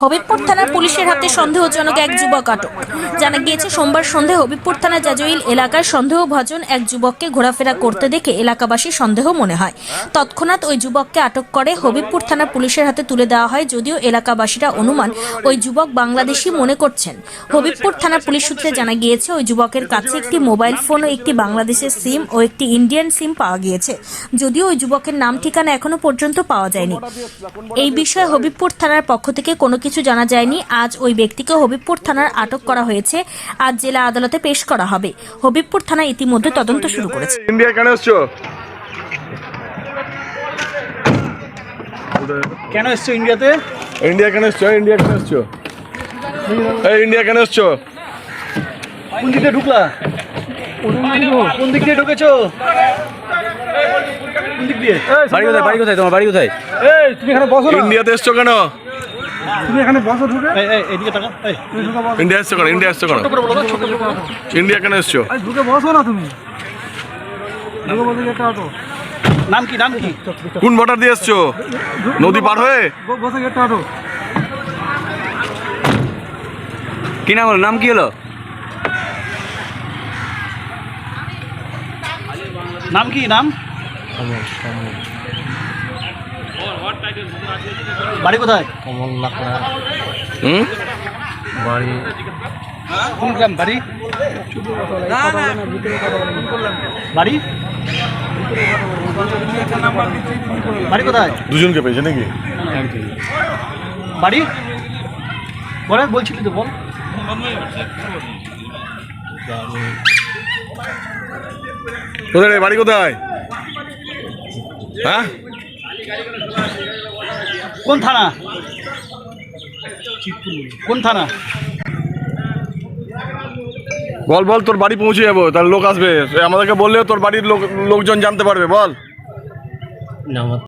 হবিবপুর থানার পুলিশের হাতে সন্দেহজনক এক যুবক আটক। জানা গিয়েছে সোমবার সন্ধ্যায় হবিবপুর থানা জাজইল এলাকায় সন্দেহভাজন এক যুবককে ঘোরাফেরা করতে দেখে এলাকাবাসী সন্দেহ মনে হয়। তৎক্ষণাৎ ওই যুবককে আটক করে হবিবপুর থানা পুলিশের হাতে তুলে দেওয়া হয়, যদিও এলাকাবাসীরা অনুমান ওই যুবক বাংলাদেশি মনে করছেন। হবিবপুর থানা পুলিশ সূত্রে জানা গিয়েছে ওই যুবকের কাছে একটি মোবাইল ফোন ও একটি বাংলাদেশের সিম ও একটি ইন্ডিয়ান সিম পাওয়া গিয়েছে, যদিও ওই যুবকের নাম ঠিকানা এখনো পর্যন্ত পাওয়া যায়নি। এই বিষয়ে হবিবপুর থানার পক্ষ থেকে কোনো কিছু জানা যায়নি। আজ ওই ব্যক্তিকে হবিবপুর থানার আটক করা হয়েছে, আজ জেলা আদালতে পেশ করা হবে। হবিবপুর থানা ইতিমধ্যে তদন্ত শুরু করেছে। ইন্ডিয়া কেন এসছো? কেন এসছো ইন্ডিয়াতে? ইন্ডিয়া কেন এসছো? ইন্ডিয়া কেন এসছো? এই ইন্ডিয়া কেন এসছো? কোন দিক দিয়ে ঢুকলা? কোন দিক দিয়ে ঢুকেছো? কোন দিক দিয়ে? বাড়ি কোথায়? বাড়ি কোথায়? তোমার বাড়ি কোথায়? এই তুমি এখানে বসো না। ইন্ডিয়াতে এসছো কেন? তুমি এখানে বসো ঢুকে। এই এই এদিকে তাকা। এই তুমি ঢুকে বসো। ইন্ডিয়া এসছো কেন? ইন্ডিয়া এসছো কেন? ছোট করে বলো, ছোট করে বলো। ইন্ডিয়া কেন এসছো? এই ঢুকে বসো না তুমি। ঢুকে বসে গেটটা আটো। নাম কি? নাম কি? কোন বর্ডার দিয়ে এসছো? নদী পার হয়ে? বসে গেটটা আটো। কি নাম হলো? নাম কি হলো? নাম কি? নাম? বাড়ি কোথায়? হুম? কোন গ্রাম বাড়ি? বাড়ি? বাড়ি কোথায়? দুজনকে পেয়েছে নাকি? বাড়ি? বলে বলছিলি তো বল। কোথায় রে? বাড়ি কোথায়? হ্যাঁ? কোন থানা? কোন থানা? বল বল, তোর বাড়ি পৌঁছে যাবো, তার লোক আসবে। আমাদেরকে বললেও তোর বাড়ির লোকজন জানতে পারবে। বল।